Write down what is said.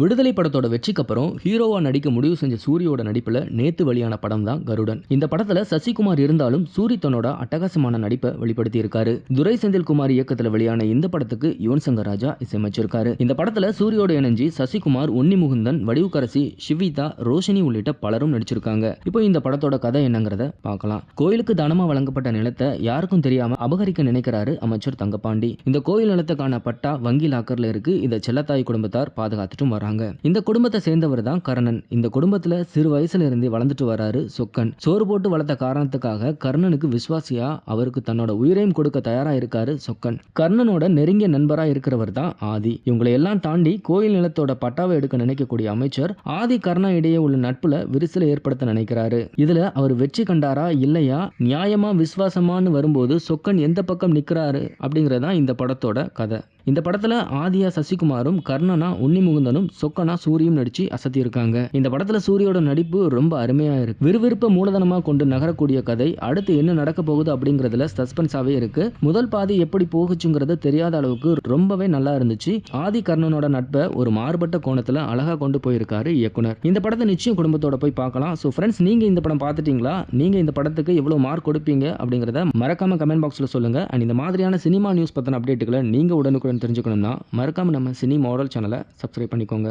விடுதலை படத்தோட வெற்றிக்கு அப்புறம் ஹீரோவா நடிக்க முடிவு செஞ்ச சூரியோட நடிப்புல நேத்து வெளியான படம் தான் கருடன். இந்த படத்துல சசிகுமார் இருந்தாலும் சூரி தன்னோட அட்டகாசமான நடிப்பை வெளிப்படுத்தி இருக்காரு. துரை செந்தில்குமார் இயக்கத்துல வெளியான இந்த படத்துக்கு யுவன் சங்கர் ராஜா இசையமைச்சிருக்காரு. இந்த படத்துல சூரியோட இணைஞ்சி சசிகுமார், உன்னி முகுந்தன், வடிவுக்கரசி, ஷிவிதா, ரோஷினி உள்ளிட்ட பலரும் நடிச்சிருக்காங்க. இப்போ இந்த படத்தோட கதை என்னங்கறத பார்க்கலாம். கோயிலுக்கு தானமா வழங்கப்பட்ட நிலத்தை யாருக்கும் தெரியாம அபகரிக்க நினைக்கிறாரு அமைச்சர் தங்கபாண்டி. இந்த கோயில் நிலத்துக்கான பட்டா வங்கி லாக்கர்ல இருக்கு. இதை செல்லத்தாய் குடும்பத்தார் பாதுகாத்துட்டும் வராங்க. இந்த குடும்பத்தை சேர்ந்தவர் தான் கர்ணன். இந்த குடும்பத்துல சிறு வயசுல இருந்து வளர்ந்துட்டு வராரு சொக்கன். சோறு போட்டு வளர்த்த காரணத்துக்காக கர்ணனுக்கு விசுவாசியா, அவருக்கு தன்னோட உயிரையும் கொடுக்க தயாரா இருக்காரு சொக்கன். கர்ணனோட நெருங்கிய நண்பரா இருக்கிறவர் தான் ஆதி. இவங்களை எல்லாம் தாண்டி கோயில் நிலத்தோட பட்டாவை எடுக்க நினைக்கக்கூடிய அமைச்சர் ஆதி கர்ணா இடையே உள்ள நட்புல விரிசலை ஏற்படுத்த நினைக்கிறாரு. இதுல அவர் வெற்றி கண்டாரா இல்லையா, நியாயமா விசுவாசமானு வரும்போது சொக்கன் எந்த பக்கம் நிக்கிறாரு அப்படிங்கறதா இந்த படத்தோட கதை. இந்த படத்துல ஆதியா சசிகுமாரும், கர்ணனா உன்னி முகுந்தனும், சொக்கனா சூரியும் நடிச்சு அசத்தி இருக்காங்க. இந்த படத்துல சூரியோட நடிப்பு ரொம்ப அருமையா இருக்கு. விறுவிறுப்ப மூலதனமா கொண்டு நகரக்கூடிய கதை. அடுத்து என்ன நடக்க போகுது அப்படிங்கறதுல சஸ்பென்ஸாவே இருக்கு. முதல் பாதி எப்படி போகுச்சுங்கிறது தெரியாத அளவுக்கு ரொம்பவே நல்லா இருந்துச்சு. ஆதி கர்ணனோட நட்பை ஒரு மாறுபட்ட கோணத்துல அழகா கொண்டு போயிருக்காரு இயக்குனர். இந்த படத்தை நிச்சயம் குடும்பத்தோட போய் பார்க்கலாம். ஸோ ஃப்ரெண்ட்ஸ், நீங்க இந்த படம் பார்த்துட்டீங்களா? நீங்க இந்த படத்துக்கு எவ்வளவு மார்க் கொடுப்பீங்க அப்படிங்கறத மறக்காம கமெண்ட் பாக்ஸ்ல சொல்லுங்க. அண்ட் இந்த மாதிரியான சினிமா நியூஸ் பத்தின அப்டேட்டுகளை நீங்க உடனுக்குடன் தெரிஞ்சுக்கணும்னா மறக்காம நம்ம சினி மாடல் சேனலை சப்ஸ்கிரைப் பண்ணிக்கோங்க.